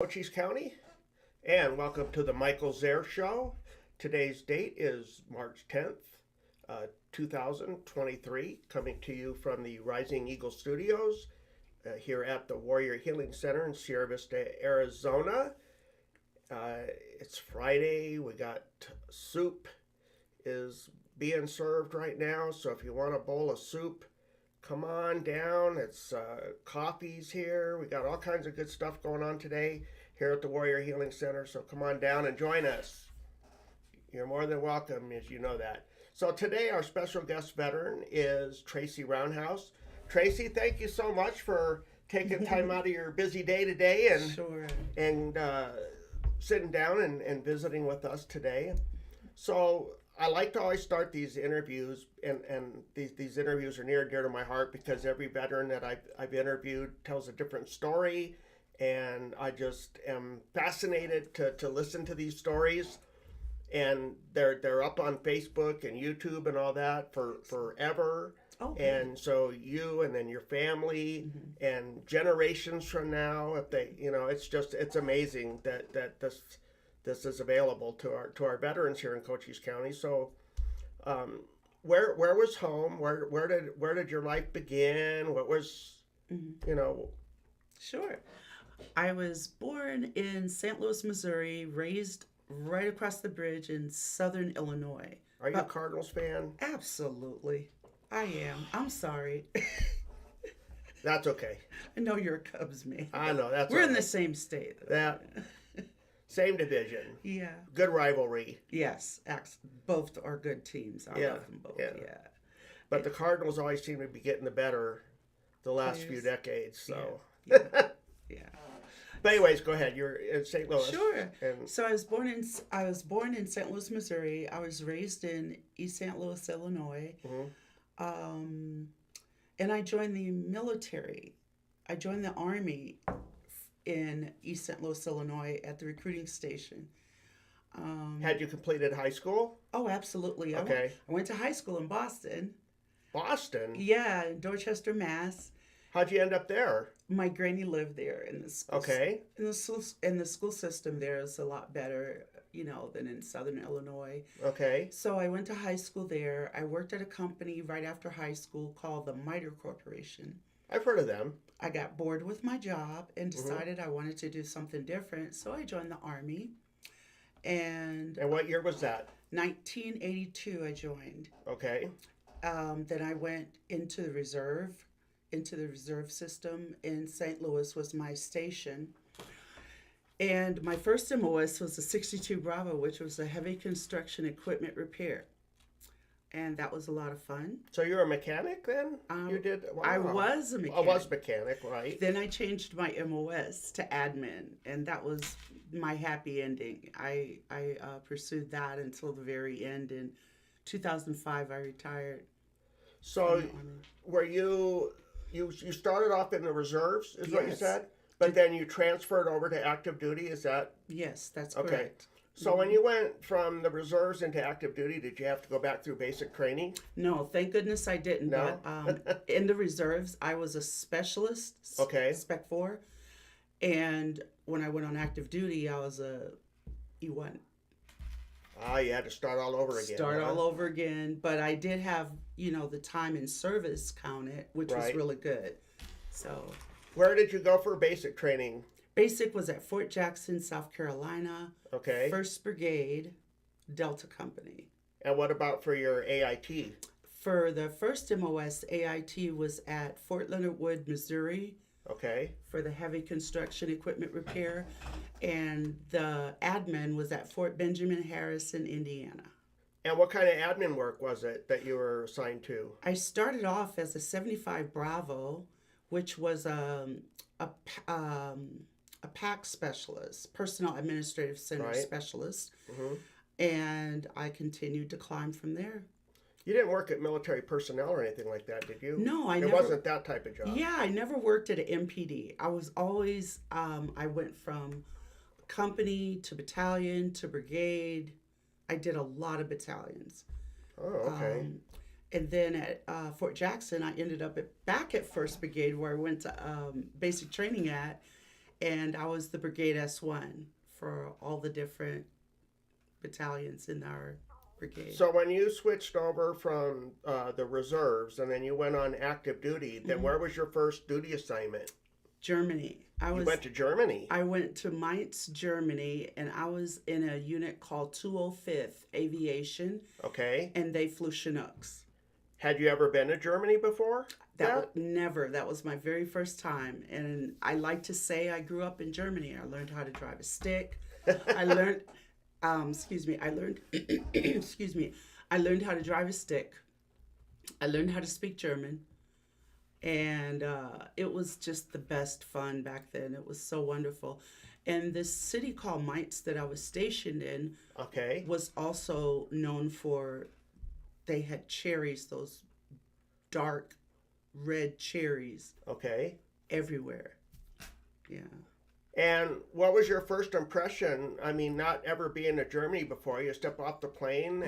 Cochise County, and welcome to the Michael Zehr Show. Today's date is March 10th, 2023, coming to you from the Rising Eagle Studios here at the Warrior Healing Center in Sierra Vista, Arizona. It's Friday. We got soup is being served right now, so if you want a bowl of soup, come on down. It's coffee's here. We got all kinds of good stuff going on today here at the Warrior Healing Center. So come on down and join us. You're more than welcome, as you know that. So today our special guest veteran is Tracy Roundhouse. Tracy, thank you so much for taking time out of your busy day today and Sure. and sitting down and visiting with us today. So I like to always start these interviews, and these interviews are near and dear to my heart because every veteran that I've interviewed tells a different story, and I just am fascinated to listen to these stories. And they're up on Facebook and YouTube and all that for forever. Oh, And so you and then your family and generations from now, if they, it's amazing that this is available to our veterans here in Cochise County. So, where was home? Where did your life begin? What was, Sure. I was born in St. Louis, Missouri, raised right across the bridge in southern Illinois. Are you a Cardinals fan? Absolutely. I am. I'm sorry. That's okay. I know you're a Cubs man. I know that's. We're all in the right. same state. That same division. Yeah. Good rivalry. Yes. Both are good teams. I Yeah, love them both. yeah. Yeah. But the Cardinals always seem to be getting the better the last few Players. decades. So. Yeah. Yeah. But anyways, go ahead. You're in St. Louis. Sure. And So I was born in St. Louis, Missouri. I was raised in East St. Louis, Illinois. Mhm. And I joined the military. I joined the Army in East St. Louis, Illinois at the recruiting station. Had you completed high school? Oh, absolutely. Okay. I went to high school in Boston. Boston? Yeah, in Dorchester, Mass. How'd you end up there? My granny lived there in the school. Okay. In the school system there is a lot better, than in Southern Illinois. Okay. So I went to high school there. I worked at a company right after high school called the Miter Corporation. I've heard of them. I got bored with my job and decided I wanted to do something different. So I joined the Army. And And what year was that? 1982 I joined. Okay. Then I went into the reserve system in St. Louis was my station. And my first MOS was a 62 Bravo, which was a heavy construction equipment repair. And that was a lot of fun. So you're a mechanic then? You did? Wow. I was a I mechanic. was a mechanic, right? Then I changed my MOS to admin, and that was my happy ending. I pursued that until the very end. In 2005, I retired. So were you started off in the reserves, is what you Yes. said? But then you transferred over to active duty, is that? Yes, that's Okay. correct. So when you went from the reserves into active duty, did you have to go back through basic training? No, thank goodness I didn't. No? But in the reserves, I was a specialist, Okay. Spec 4. And when I went on active duty, I was a E1. Ah, you had to start all over again. Start huh? all over again. But I did have, the time in service counted, which was Right. really good. So Where did you go for basic training? basic was at Fort Jackson, South Carolina, Okay. 1st Brigade, Delta Company. And what about for your AIT? For the first MOS, AIT was at Fort Leonard Wood, Missouri, Okay. for the heavy construction equipment repair, and the admin was at Fort Benjamin Harrison, Indiana. And what kind of admin work was it that you were assigned to? I started off as a 75 Bravo, which was a PAC specialist, personal administrative center Right. specialist, Hmm. and I continued to climb from there. You didn't work at military personnel or anything like that, did you? No, It wasn't that type of job. Yeah, I never worked at an MPD. I was always, I went from company to battalion to brigade. I did a lot of battalions. Oh, okay. And then at Fort Jackson, I ended up back at 1st Brigade where I went to basic training at. and I was the Brigade S1 for all the different battalions in our brigade. So when you switched over from the reserves and then you went on active duty, then where was your first duty assignment? Germany. You went to Germany? I went to Mainz, Germany, and I was in a unit called 205th Aviation. Okay. And they flew Chinooks. Had you ever been to Germany before? Never. That was my very first time. And I like to say I grew up in Germany. I learned how to drive a stick. I learned, I learned how to drive a stick. I learned how to speak German. And it was just the best fun back then. It was so wonderful. And this city called Mainz that I was stationed in was also known for, they had cherries, those dark red cherries. Okay. Everywhere. Yeah. And what was your first impression? I mean, not ever being to Germany before. You step off the plane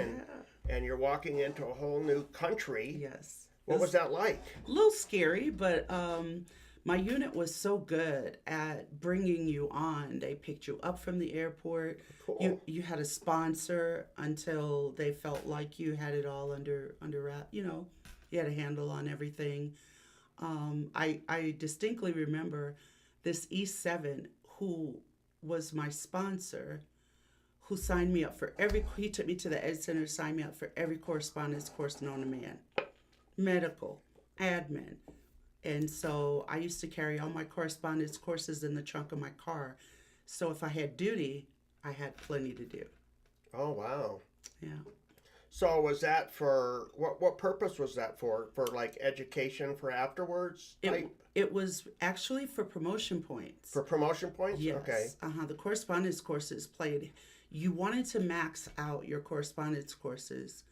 and you're walking into a whole new country. Yes. What was that like? A little scary, but my unit was so good at bringing you on. They picked you up from the airport. Cool. You had a sponsor until they felt like you had it all under wrap. You know, you had a handle on everything. I distinctly remember this E7 who was my sponsor, who signed me up for he took me to the Ed Center, signed me up for every correspondence course known to man. Medical, admin. And so I used to carry all my correspondence courses in the trunk of my car. So if I had duty, I had plenty to do. Oh, wow. Yeah. So was that for, what purpose was that for? For like education for afterwards type? It was actually for promotion points. For promotion points? Yes. Okay. The correspondence courses you wanted to max out your correspondence courses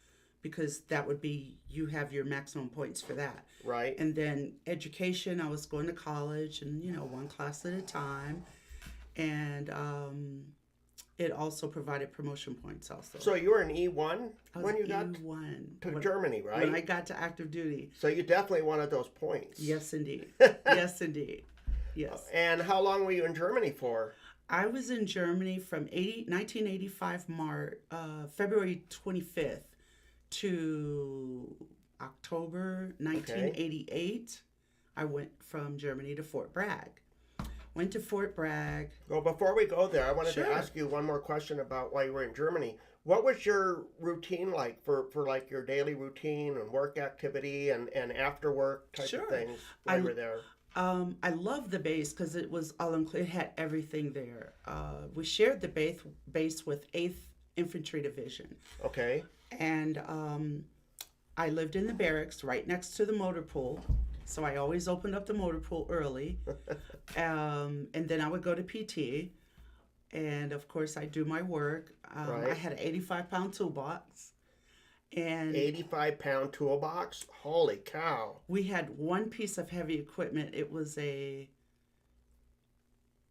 because that would be, you have your maximum points for that. Right. And then education, I was going to college and, one class at a time. And it also provided promotion points also. So you were an E1 when you got E1. to Germany, right? When I got to active duty. So you definitely wanted those points. Yes, indeed. Yes, indeed. Yes. And how long were you in Germany for? I was in Germany from 1985 February 25th to October 1988. I went from Germany to Fort Bragg. Went to Fort Bragg. Well, before we go there, I wanted to ask you one more question about why you were in Germany. What was your routine like for like your daily routine and work activity and after work type of things while you were there? I loved the base because it was all included. It had everything there. We shared the base with 8th Infantry Division. Okay. And I lived in the barracks right next to the motor pool. So I always opened up the motor pool early. And then I would go to PT. And of course, I do my work. I had an 85-pound toolbox. And 85-pound toolbox? Holy cow. We had one piece of heavy equipment. It was a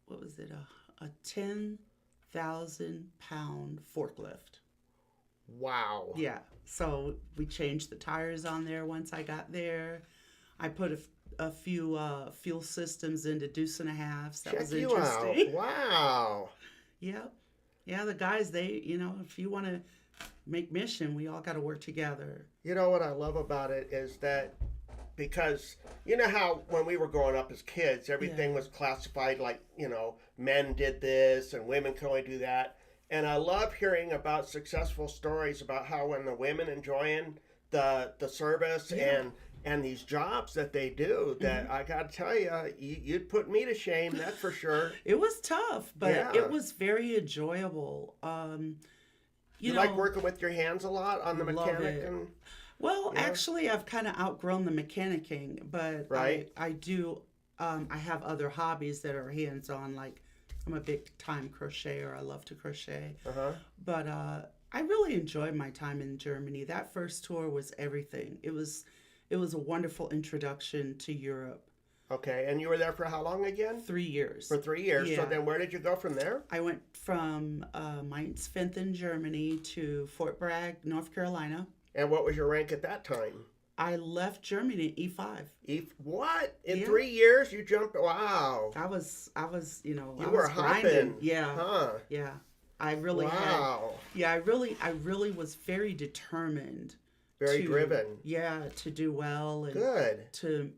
10,000-pound forklift. Wow. Yeah. So we changed the tires on there once I got there. I put a few fuel systems into deuce and a halves. That was interesting. Out. Wow. Yep. Yeah, the guys, if you want to make mission, we all got to work together. You know what I love about it is that because you know how when we were growing up as kids, everything was classified like, men did this and women can only do that. And I love hearing about successful stories about how when the women enjoying the service and these jobs that they do, that I got to tell you, you'd put me to shame, that's for sure. It was tough, but it was very enjoyable. You like working with your hands a lot on the mechanic? Well, actually, I've kind of outgrown the mechanicking, but I do. I have other hobbies that are hands-on, like I'm a big-time crocheter. I love to crochet. But I really enjoyed my time in Germany. That first tour was everything. It was a wonderful introduction to Europe. Okay, and you were there for how long again? 3 years. For 3 years. Yeah. So then where did you go from there? I went from Mainz, Fenton, Germany to Fort Bragg, North Carolina. And what was your rank at that time? I left Germany at E5. What? In Yeah. 3 years you jumped? Wow. I You were was grinding. hopping. Yeah. Huh. Yeah. I really had, Wow. yeah, I really was very determined Very to, driven. yeah, to do well and Good. to,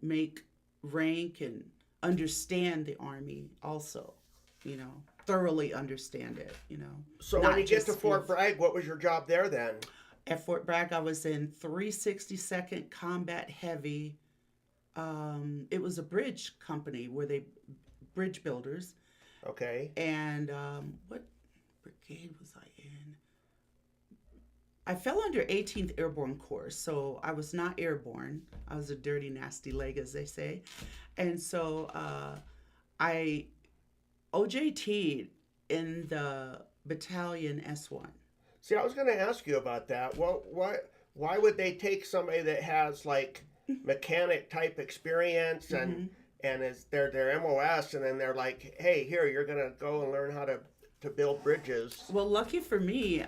make rank and understand the Army also, thoroughly understand it, So when not you get to just Fort Bragg, what was your job there then? At Fort Bragg, I was in 362nd Combat Heavy. It was a bridge company where they bridge builders. Okay. And what brigade was I in? I fell under 18th Airborne Corps, so I was not airborne. I was a dirty, nasty leg, as they say. And so I OJT'd in the battalion S1. See, I was going to ask you about that. Why would they take somebody that has like mechanic type experience and is their MOS, and then they're like, hey, here, you're going to go and learn how to build bridges? Well, lucky for me,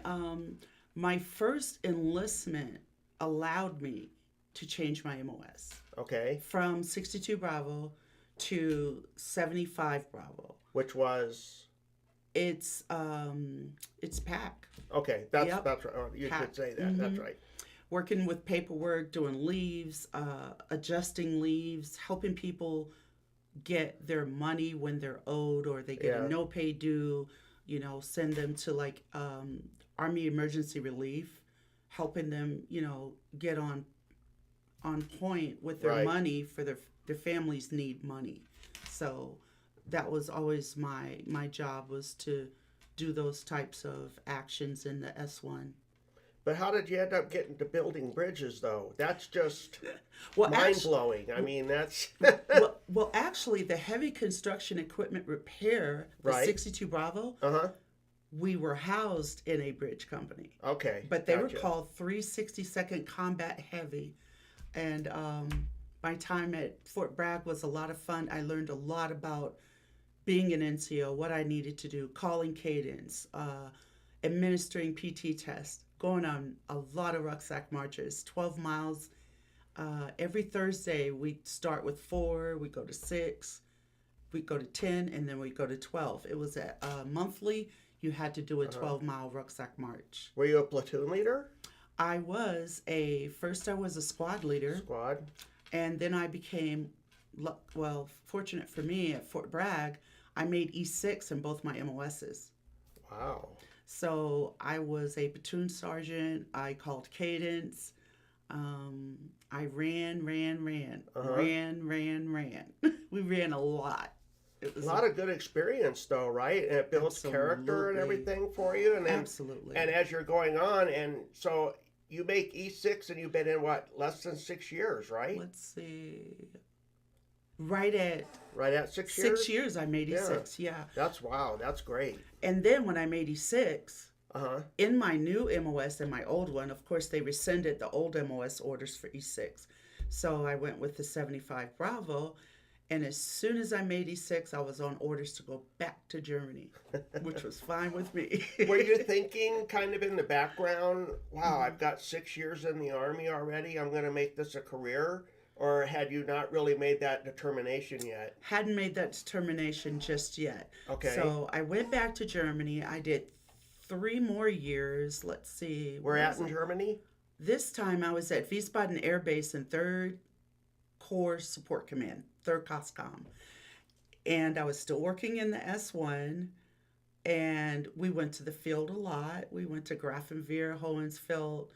my first enlistment allowed me to change my MOS Okay. from 62 Bravo to 75 Bravo. Which was? It's PAC. Okay, that's Yep. right. Oh, you PAC. should say that. That's right. Working with paperwork, doing leaves, adjusting leaves, helping people get their money when they're owed or they get Yeah. a no pay due, send them to like Army Emergency Relief, helping them, get on point with their Right. money for their families need money. So that was always my job, was to do those types of actions in the S1. But how did you end up getting to building bridges, though? That's just Well, mind blowing. I mean, that's well, actually, the heavy construction equipment repair, the Right. 62 Bravo, uh-huh. we were housed in a bridge company. Okay. But they gotcha. were called 362nd Combat Heavy. And my time at Fort Bragg was a lot of fun. I learned a lot about being an NCO, what I needed to do, calling cadence, administering PT tests, going on a lot of rucksack marches, 12 miles. Every Thursday, we start with 4, we go to 6, we go to 10, and then we go to 12. It was a monthly, you had to do a 12-mile rucksack march. Were you a platoon leader? First I was a squad leader. Squad? And then I became, fortunate for me at Fort Bragg, I made E6 in both my MOSs. Wow. So I was a platoon sergeant. I called cadence. I ran. We ran a lot. It was A lot of good experience, though, right? And it builds character and Absolutely. everything for you. And then, Absolutely. And as you're going on, and so you make E6, and you've been in what, less than 6 years, right? Let's see. Right at Right at 6 years. 6 years, I made E6. Yeah. That's wow. That's great. And then when I made E6, Uh-huh. in my new MOS and my old one, of course, they rescinded the old MOS orders for E6. So I went with the 75 Bravo. And as soon as I made E6, I was on orders to go back to Germany, which was fine with me. Were you thinking kind of in the background, wow, I've got 6 years in the Army already, I'm going to make this a career? Or had you not really made that determination yet? Hadn't made that determination just yet. Okay. So I went back to Germany. I did 3 more years. Let's see. Where at in Germany? This time I was at Wiesbaden Air Base in 3rd Corps Support Command, 3rd COSCOM. And I was still working in the S1. And we went to the field a lot. We went to Grafenwehr, Hohensfeld.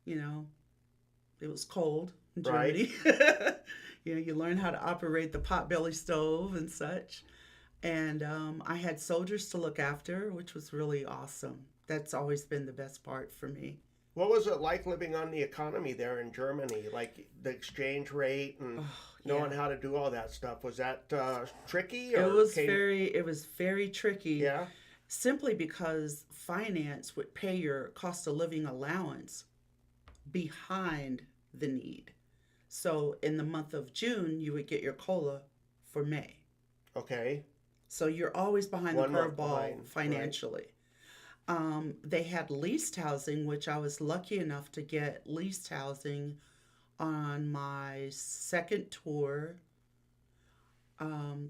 It was cold in Germany. Right. You learn how to operate the potbelly stove and such. And I had soldiers to look after, which was really awesome. That's always been the best part for me. What was it like living on the economy there in Germany? Like the exchange rate and knowing how to do all that stuff. Was that tricky? Or it was very tricky. Yeah. Simply because finance would pay your cost of living allowance behind the need. So in the month of June, you would get your COLA for May. Okay. So you're always behind One the month curveball behind, financially. Right. They had leased housing, which I was lucky enough to get leased housing on my second tour.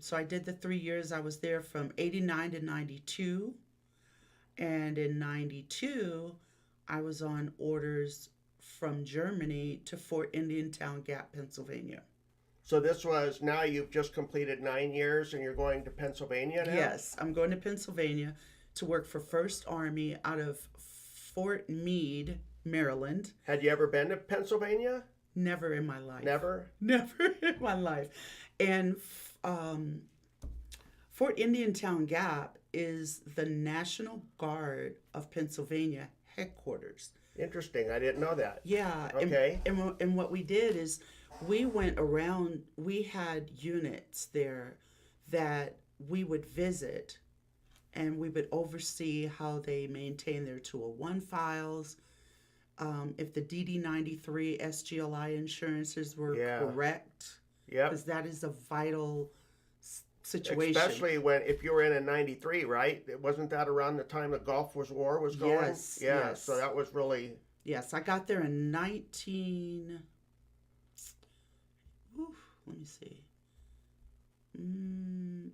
So I did the 3 years. I was there from 89 to 92. And in 92, I was on orders from Germany to Fort Indiantown Gap, Pennsylvania. So this was, now you've just completed 9 years and you're going to Pennsylvania now? Yes, I'm going to Pennsylvania to work for First Army out of Fort Meade, Maryland. Had you ever been to Pennsylvania? Never in my life. Never? Never in my life. And Fort Indiantown Gap is the National Guard of Pennsylvania headquarters. Interesting. I didn't know that. Yeah. Okay. And what we did is we went around, we had units there that we would visit, and we would oversee how they maintain their 201 files, if the DD-93 SGLI insurances were correct. Yeah. Because that is a vital situation. Especially if you were in a 93, right? Wasn't that around the time the Gulf War was going? Yes. Yeah, yes. so that was really... Yes, I got there in let me see.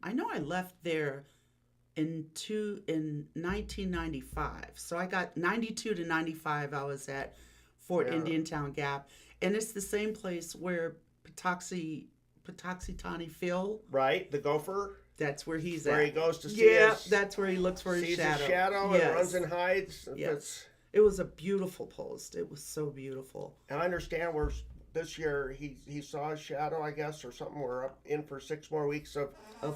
I know I left there in 1995. So I got 92 to 95. I was at Fort Indiantown Gap, and it's the same place where Patuxentani Phil. Right, the gopher. That's where he's where at. He goes to see his... that's where he looks for his shadow. Sees his shadow and runs and hides. Yes. It was a beautiful post. It was so beautiful. I understand this year he saw his shadow, I guess, or something. We're up in for 6 more weeks of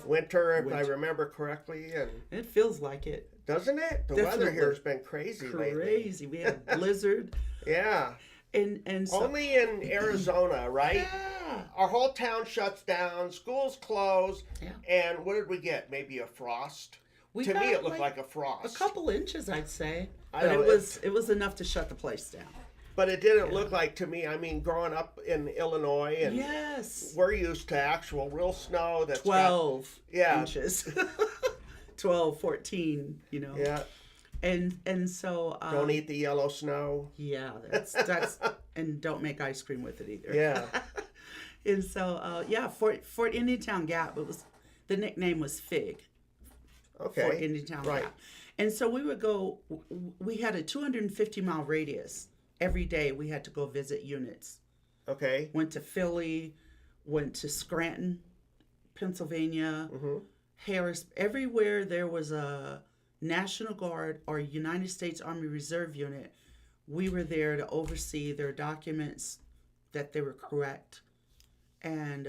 winter, if I remember correctly. And it feels like it. Doesn't it? The weather here has been crazy lately. Crazy. We had a blizzard. Yeah. And so, only in Arizona, right? Yeah. Our whole town shuts down, schools close, and what did we get? Maybe a frost? To me, it looked like a frost. A couple inches, I'd say. But it was enough to shut the place down. But it didn't look like, to me, I mean, growing up in Illinois, and we're used to actual real snow that's 12 inches. 12, 14, Yeah. And so don't eat the yellow snow. Yeah, that's and don't make ice cream with it either. Yeah. And so Fort Indiantown Gap, the nickname was Fig. Okay. Fort Indiantown Gap. And so we would go, we had a 250-mile radius. Every day we had to go visit units. Okay. Went to Philly, went to Scranton, Pennsylvania, Harris. Everywhere there was a National Guard or United States Army Reserve unit, we were there to oversee their documents, that they were correct. And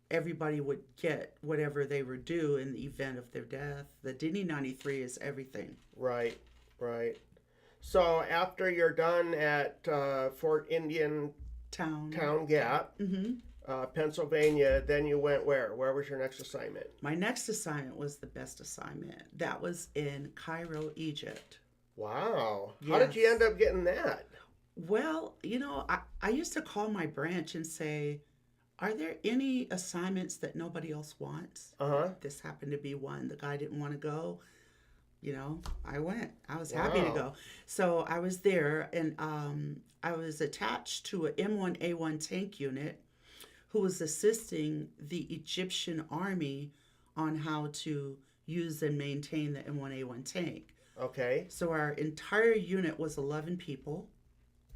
everybody would get whatever they were due in the event of their death. The DD-93 is everything. Right. So after you're done at Fort Indiantown Gap, Pennsylvania, then you went where? Where was your next assignment? My next assignment was the best assignment. That was in Cairo, Egypt. Wow. How did you end up getting that? Well, I used to call my branch and say, are there any assignments that nobody else wants? This happened to be one. The guy didn't want to go. I went. I was happy to go. So I was there, and I was attached to an M1A1 tank unit who was assisting the Egyptian army on how to use and maintain the M1A1 tank. Okay. So our entire unit was 11 people,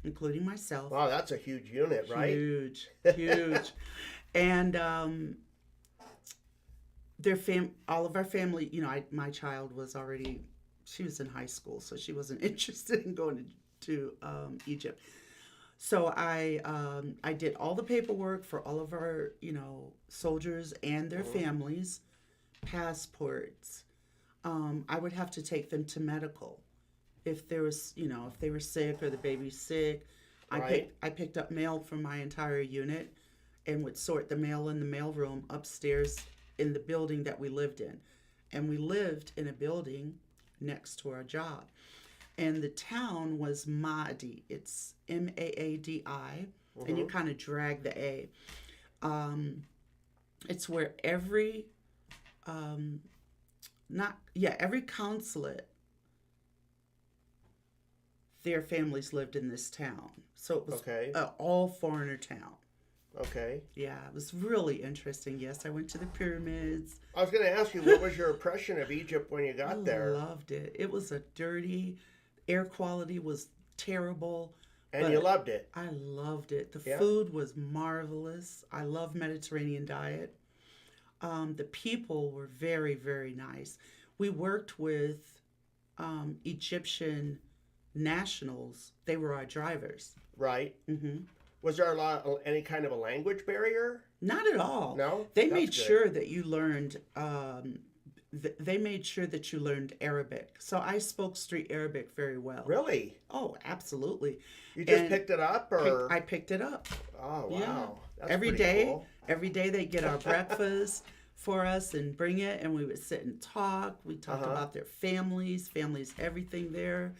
including myself. Wow, that's a huge unit, right? Huge. And all of our family, my child was already, she was in high school, so she wasn't interested in going to Egypt. So I did all the paperwork for all of our, soldiers and their families, passports. I would have to take them to medical if there was, if they were sick or the baby's sick. Right. I picked up mail from my entire unit and would sort the mail in the mailroom upstairs in the building that we lived in. And we lived in a building next to our job. And the town was Maadi. It's Maadi, and you kind of drag the A. It's where every consulate their families lived in this town. So it was Okay. an all foreigner town. Okay. Yeah, it was really interesting. Yes, I went to the pyramids. I was going to ask you, what was your impression of Egypt when you I got there? loved it. It was a dirty, air quality was terrible. And you loved it. I loved it. The Yeah. food was marvelous. I love Mediterranean diet. The people were very, very nice. We worked with Egyptian nationals. They were our drivers. Right. Hmm. Was there any kind of a language barrier? Not at all. No? They That's made good. sure that you learned. They made sure that you learned Arabic. So I spoke street Arabic very well. Really? Oh, absolutely. You just And picked it up, or? I picked it up. Oh, wow. Yeah. That's Every pretty day. cool. Every day they get our breakfast for us and bring it, and we would sit and talk. We talked about their families, everything there,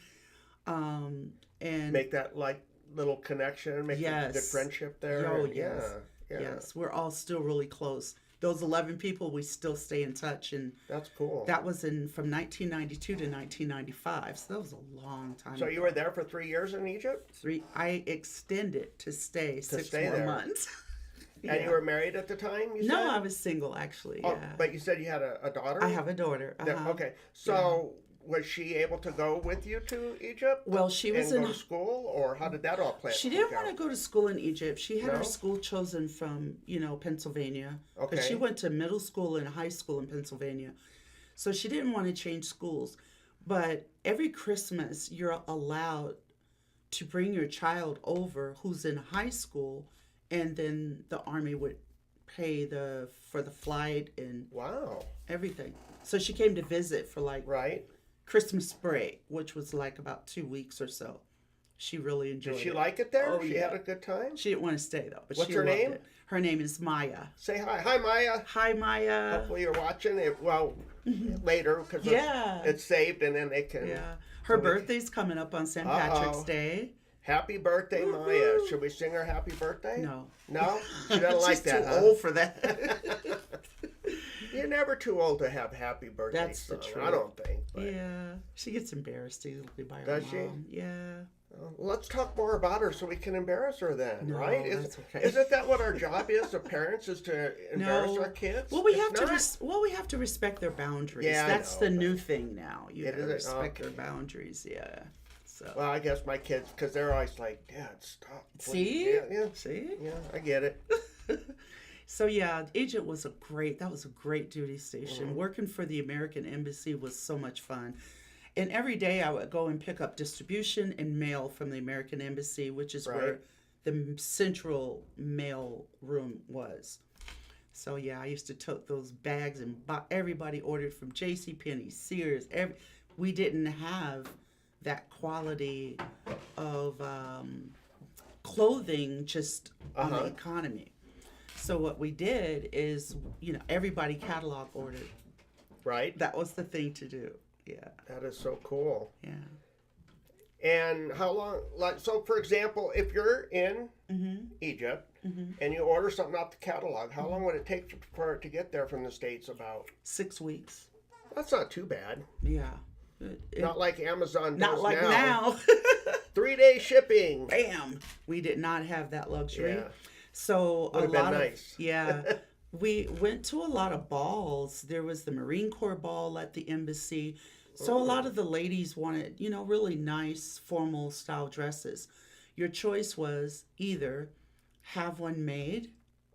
and Make that like little connection, make a good Yes. friendship there. Oh, and- yes. Yeah. yes, we're all still really close. Those 11 people, we still stay in touch, and That's cool. that was from 1992 to 1995. So that was a long time. So you were there for 3 years in Egypt? I extended to stay six stay more there. months. And you were married at the time, you No, said? I was single actually. Oh, Yeah, but you said you had a daughter? I have a daughter. That- Okay. So was she able to go with you to Egypt? Well, she was and in. go to school, or how did that all play? She didn't want to go to school in Egypt. She had No? her school chosen from, Pennsylvania. Okay. But she went to middle school and high school in Pennsylvania. So she didn't want to change schools. But every Christmas, you're allowed to bring your child over who's in high school, and then the Army would pay for the flight and Wow. everything. So she came to visit for like Right. Christmas break, which was like about 2 weeks or so. She really enjoyed Did she it. like it there? Oh, She yeah. had a good time? She didn't want to stay though, but What's she her loved name? it. Her name is Maya. Say hi. Hi, Maya. Hi, Maya. Hopefully you're watching it. Well, later, because Yeah. it's saved, and then they can. Yeah. Her we- birthday's coming up on St. Patrick's Day. Happy birthday, Maya. Woohoo. Should we sing her happy birthday? No. No? She doesn't like She's that, too huh? old for that. You're never too old to have happy birthday That's the song, truth. I don't think. But. Yeah. She gets embarrassed easily by her Does mom. she? Yeah. Well, let's talk more about her so we can embarrass her then, No, right? that's okay. Isn't that what our job is, the parents, is to embarrass No. our kids? Well, we It's have not? we have to respect their boundaries. Yeah, I That's know, the but- new thing now. You It gotta is? respect Okay. their boundaries. Yeah. So. Well, I guess my kids, because they're always like, Dad, stop. See? Yeah, See? yeah, I get it. So yeah, Egypt was a great duty station. Mm-hmm. Working for the American Embassy was so much fun. And every day I would go and pick up distribution and mail from the American Embassy, which is Right. where the central mail room was. So yeah, I used to tote those bags and everybody ordered from JCPenney, Sears. We didn't have that quality of clothing just on the economy. So what we did is, everybody catalog ordered. Right? That was the thing to do. Yeah, That is so cool. yeah. And how long, so for example, if you're in Egypt and you order something off the catalog, how long would it take for it to get there from the States about? 6 weeks. That's not too bad. Yeah. Not like Amazon does Not like now. 3-day shipping. Bam. We did not have that luxury. Yeah. So Would've been nice. Yeah. We went to a lot of balls. There was the Marine Corps ball at the embassy. So a lot of the ladies wanted, really nice formal style dresses. Your choice was either have one made,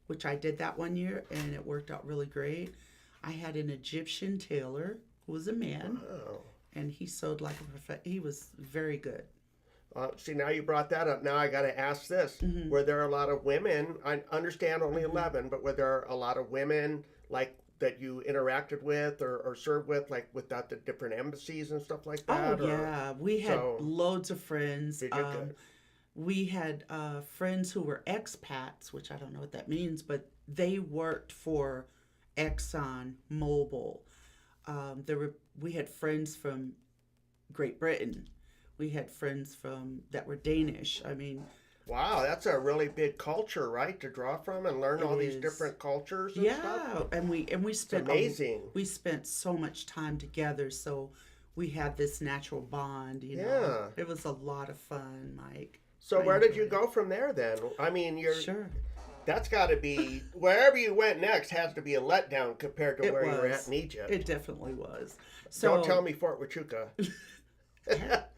which I did that one year and it worked out really great. I had an Egyptian tailor who was a man Oh. and he sewed like he was very good. See, now you brought that up. Now I got to ask this. Mm-hmm. Were there a lot of women? I understand only 11, but were there a lot of women like that you interacted with or served with, like without the different embassies and stuff like that? Oh, yeah. We had So- loads of friends. Did you get- We had friends who were expats, which I don't know what that means, but they worked for Exxon Mobil. We had friends from Great Britain. We had friends that were Danish. I mean, Wow, that's a really big culture, right, to draw from and learn all these is. different cultures and stuff. yeah, and we spent amazing. we spent so much time together. So we had this natural bond, you know. Yeah. It was a lot of fun, Mike. So I where did you enjoyed go from there then? I mean, Sure. that's got to be wherever you went next has to be a letdown compared to It where you were at was. in Egypt. It definitely was. Don't So tell me Fort Huachuca.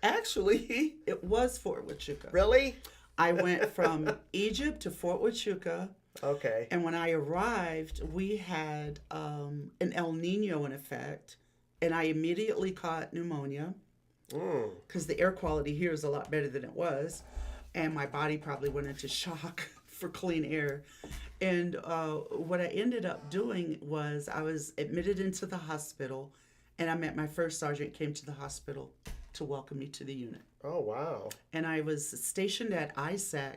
actually, it was Fort Huachuca. Really? I went from Egypt to Fort Huachuca, Okay. and when I arrived, we had an El Nino in effect, and I immediately caught pneumonia Mm. because the air quality here is a lot better than it was, and my body probably went into shock for clean air. And what I ended up doing was I was admitted into the hospital, and I met my first sergeant came to the hospital to welcome me to the unit. Oh, wow. And I was stationed at ISAC.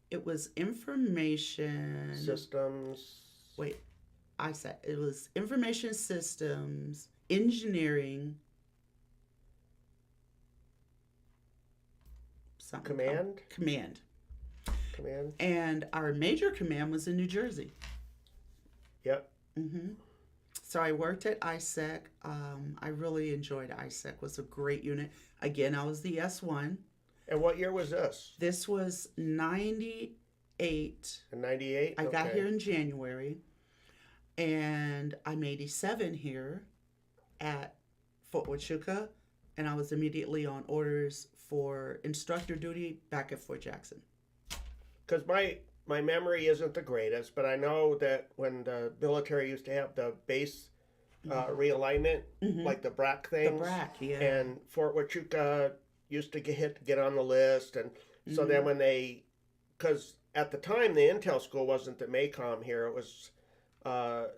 It was information. Systems. Wait, ISAC. It was information systems, engineering, something. Command? Command. Command? And our major command was in New Jersey. Yep. So I worked at ISAC. I really enjoyed ISAC. It was a great unit. Again, I was the S1. And what year was this? This was 98. In 98? I got here in January, and I'm 87 here at Fort Huachuca, and I was immediately on orders for instructor duty back at Fort Jackson. Because my memory isn't the greatest, but I know that when the military used to have the base realignment, like the BRAC The things, BRAC, yeah. and Fort Huachuca used to get on the list, and so then when because at the time the Intel school wasn't the MACOM here, it was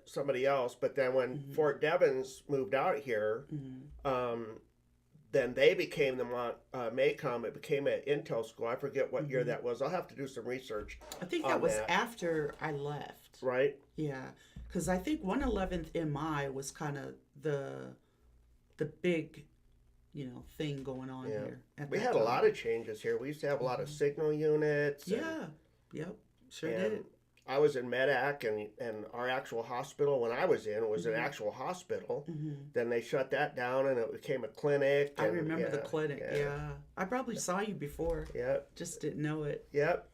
somebody else, but then when Fort Devens moved out here, then they became the MACOM. It became an Intel school. I forget what year that was. I'll have to do some research. I think that was after I left. Right? Yeah, because I think 111th MI was kind of the big, thing going on here. We had a lot of changes here. We used to have a lot of signal units. Yeah, yep, sure did. I was in Medac, and our actual hospital, when I was in, was an actual hospital. Then they shut that down, and it became a clinic. I remember the clinic, yeah. I probably saw you before. Yep. Just didn't know it. Yep.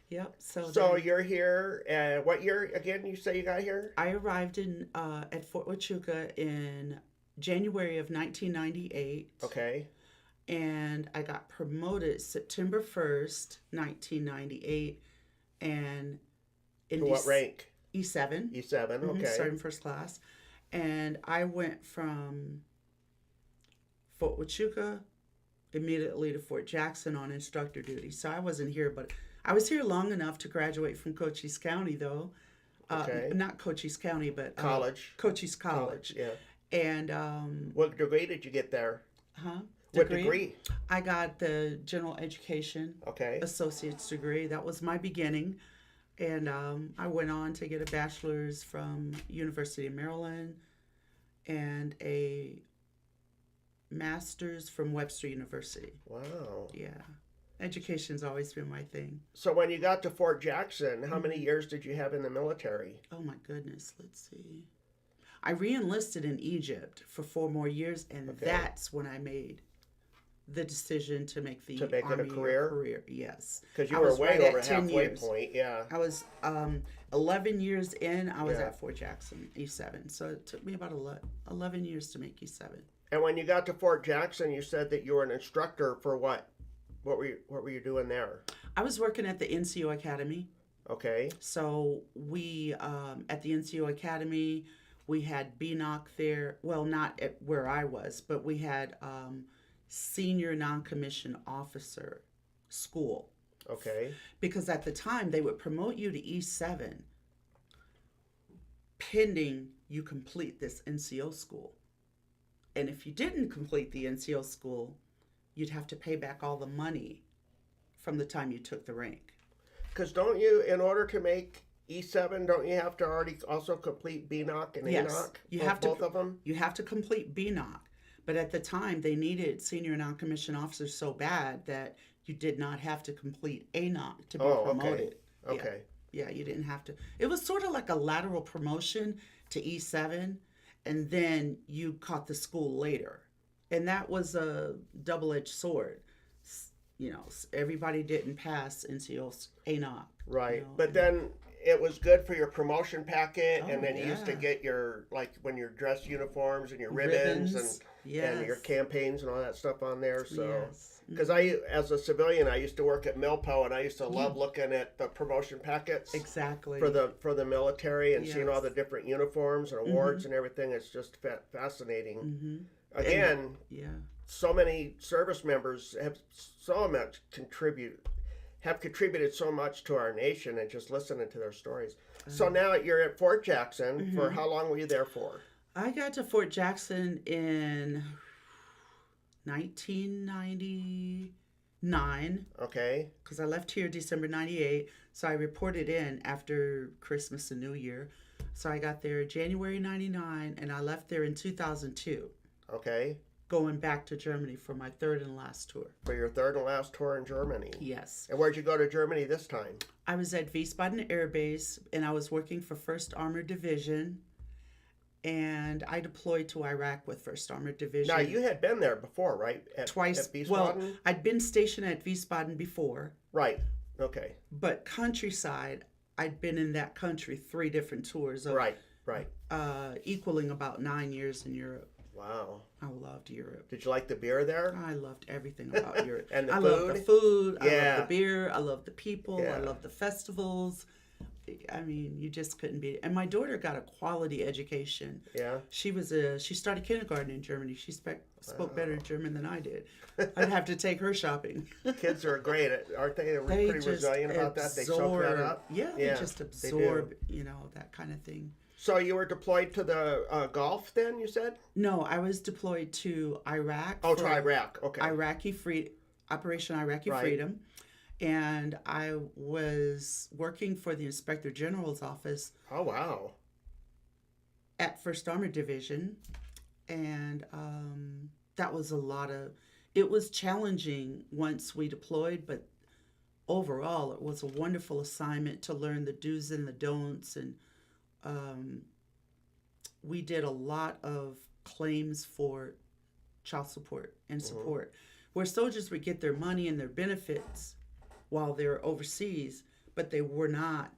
Yep. So you're here, what year, again, you say you got here? I arrived at Fort Huachuca in January of 1998. Okay. And I got promoted September 1st, 1998. And to what rank? E7. E7, okay. Starting first class. And I went from Fort Huachuca immediately to Fort Jackson on instructor duty. So I wasn't here, but I was here long enough to graduate from Cochise County, though. Okay. Not Cochise County, but college. Cochise College. Yeah. And what degree did you get there? Degree? What degree? I got the general education associate's degree. That was my beginning. And I went on to get a bachelor's from University of Maryland and a master's from Webster University. Wow. Yeah. Education's always been my thing. So when you got to Fort Jackson, how many years did you have in the military? Oh my goodness, let's see. I re-enlisted in Egypt for 4 more years, and that's when I made the decision to make the Army it a career. Yes, Because you were way right over at 10 halfway years. point. Yeah. I was 11 years in. I was at Fort Jackson, E7. So it took me about 11 years to make E7. And when you got to Fort Jackson, you said that you were an instructor for what? What were you doing there? I was working at the NCO Academy. Okay. So we at the NCO Academy, we had BNOC there. Well, not at where I was, but we had senior non-commissioned officer school. Okay. Because at the time they would promote you to E7 pending you complete this NCO school. And if you didn't complete the NCO school, you'd have to pay back all the money from the time you took the rank. Because don't you, in order to make E7, don't you have to already also complete BNOC and ANOC? You have to, both of them? You have to complete BNOC. But at the time, they needed senior non-commissioned officers so bad that you did not have to complete ANOC to be promoted. Okay. Yeah, you didn't have to. It was sort of like a lateral promotion to E7, and then you caught the school later. And that was a double-edged sword. You know, everybody didn't pass until Enoch. Right. You know, But then it was good for your promotion packet, oh and then you used to yeah, get your, like, when your dress uniforms and your ribbons and yes, your campaigns and all that stuff on there. So, yes. because as a civilian, I used to work at Milpo, and I used to love looking at the promotion packets Exactly. for the military and seeing all Yes. the different uniforms and awards and everything. It's just fascinating. Mm-hmm. Again, Yeah. so many service members have contributed so much to our nation, and just listening to their stories. So now you're at Fort Jackson. For how long were you there for? I got to Fort Jackson in 1999 Okay. because I left here December 98. So I reported in after Christmas and New Year. So I got there January 99 and I left there in 2002, Okay. going back to Germany for my third and last tour. For your third and last tour in Germany. Yes. And where'd you go to Germany this time? I was at Wiesbaden Air Base and I was working for 1st Armored Division. And I deployed to Iraq with 1st Armored Division. Now, you had been there before, right? Twice. At Wiesbaden? Well, I'd been stationed at Wiesbaden before, Right. Okay. but countryside, I'd been in that country 3 different tours, of, Right. equaling about 9 years in Europe. Wow. I loved Europe. Did you like the beer there? I loved everything about Europe. And the I food? loved the food. I Yeah. loved the beer. I loved the people. Yeah. I loved the festivals. I mean, you just couldn't beat it. And my daughter got a quality education. Yeah. She started kindergarten in Germany. She spoke better German than I did. I'd have to take her shopping. Kids are great, aren't they? They're They pretty just resilient about that. They soak that up. Yeah, they just they do. absorb, that kind of thing. So you were deployed to the Gulf then, you said? No, I was deployed to Iraq. Oh, to Iraq. Okay. Operation Iraqi Right. Freedom. And I was working for the Inspector General's office Oh, wow. at 1st Armored Division. And that was it was challenging once we deployed, but overall it was a wonderful assignment to learn the do's and the don'ts. And we did a lot of claims for child support and support, where soldiers would get their money and their benefits while they're overseas, but they were not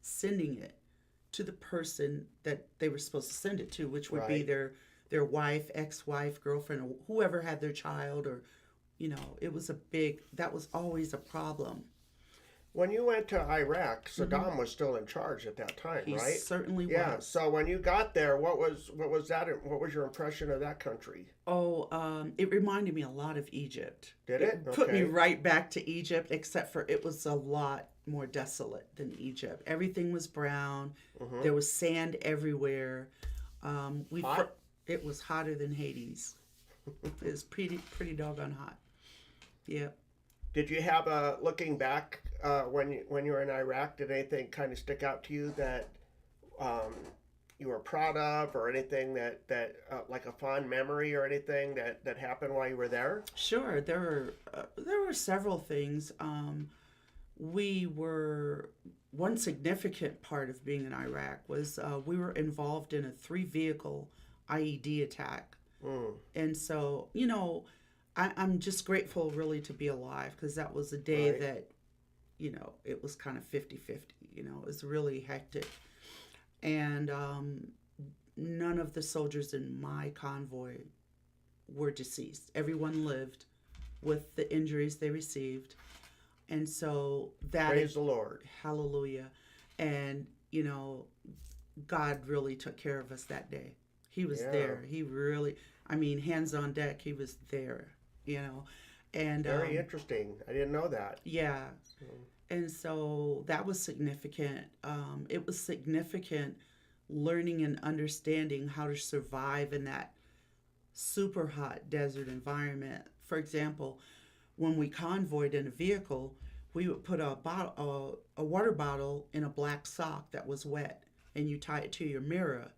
sending it to the person that they were supposed to send it to, which would be Right. their wife, ex-wife, girlfriend, or whoever had their child, or that was always a problem. When you went to Iraq, Saddam was still in charge at that time, He right? certainly Yeah. was. So when you got there, what was that? What was your impression of that country? It reminded me a lot of Egypt. Did it? Put me Okay. right back to Egypt, except for it was a lot more desolate than Egypt. Everything was brown. There was sand everywhere. Hot? It was hotter than Hades. It was pretty doggone hot. Yeah. Did you have looking back when you were in Iraq? Did anything kind of stick out to you that you were proud of, or anything that like a fond memory or anything that happened while you were there? Sure, there were several things. One significant part of being in Iraq was we were involved in a 3-vehicle IED attack. And so, I'm just grateful really to be alive, because that was a day Right. that, it was kind of 50-50. It was really hectic. And none of the soldiers in my convoy were deceased. Everyone lived with the injuries they received. And so that Praise the Lord. hallelujah. And, God really took care of us that day. He was Yeah. there. He really, hands on deck, he was there, And Very interesting. I didn't know that. yeah. And so that was significant. It was significant learning and understanding how to survive in that super hot desert environment. For example, when we convoyed in a vehicle, we would put a water bottle in a black sock that was wet, and you tie it to your mirror.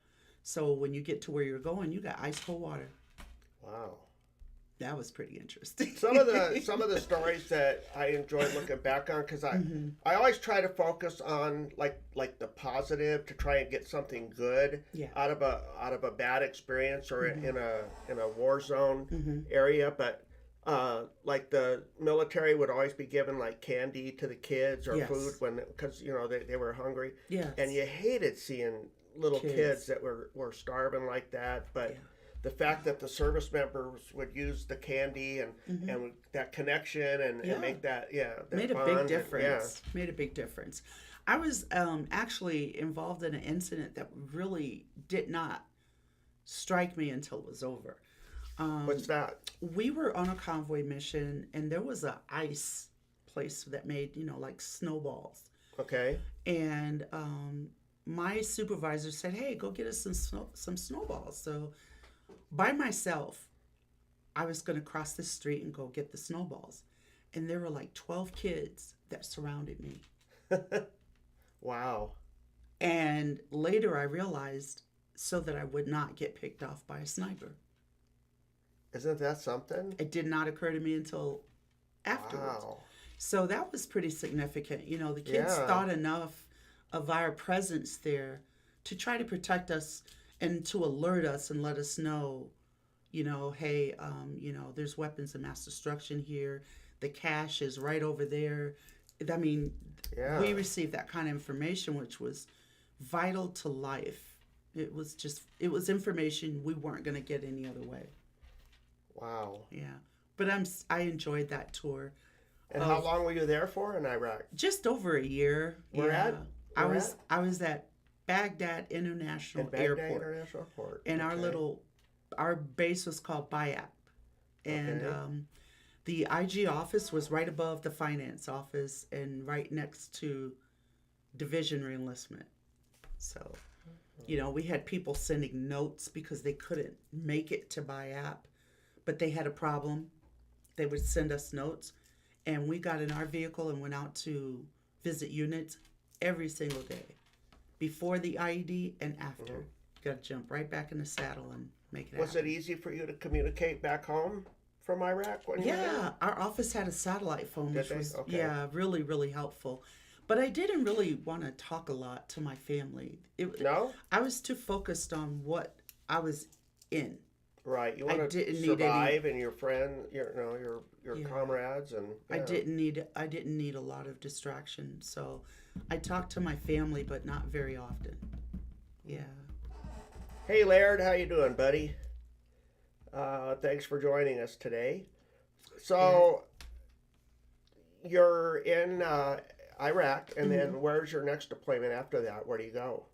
So when you get to where you're going, you got ice cold water. Wow. That was pretty interesting. Some of the stories that I enjoyed looking back on, because I always try to focus on like the positive to try and get something good Yeah. out of a bad experience or in a war zone Hmm. area. But like the military would always be given like candy to the kids or Yes. food because they were hungry, Yes. and you hated seeing little kids that were starving like that. But Yeah. the fact that the service members would use the candy and that connection and Yeah. make that Made a bond big and- difference. Made a big difference. I was actually involved in an incident that really did not strike me until it was over. What's that? We were on a convoy mission, and there was a ice place that made like snowballs. Okay. And my supervisor said, "Hey, go get us some snowballs." So by myself, I was going to cross the street and go get the snowballs, and there were like 12 kids that surrounded me. Wow. And later, I realized so that I would not get picked off by a sniper. Isn't that something? It did not occur to me until afterwards. Wow. So that was pretty significant. The kids Yeah. thought enough of our presence there to try to protect us and to alert us and let us know, hey, there's weapons of mass destruction here. The cache is right over there. I mean, Yeah. we received that kind of information, which was vital to life. It was information we weren't going to get any other way. Wow. Yeah. But I enjoyed that tour. And how long were you there for in Iraq? Just over a year. Where at? I was at Baghdad International In Baghdad Airport. International Airport. And Okay. our base was called Bayap. And Okay. the IG office was right above the finance office and right next to division reenlistment. So, we had people sending notes because they couldn't make it to Bayap, but they had a problem. They would send us notes, and we got in our vehicle and went out to visit units every single day, before the IED and after. Got to jump right back in the saddle and make it Was happen. it easy for you to communicate back home from Iraq when you were there? Yeah, our office had a satellite phone, Did which they? was Okay. really, really helpful. But I didn't really want to talk a lot to my family. No? I was too focused on what I was in. Right. You I want to didn't need any- survive and your friend, your Yeah. comrades and I yeah. didn't need a lot of distraction. So I talked to my family, but not very often. Yeah. Hey Laird, how you doing, buddy? Thanks for joining us today. So you're in Iraq, and then where's your next deployment after that? Where do you go?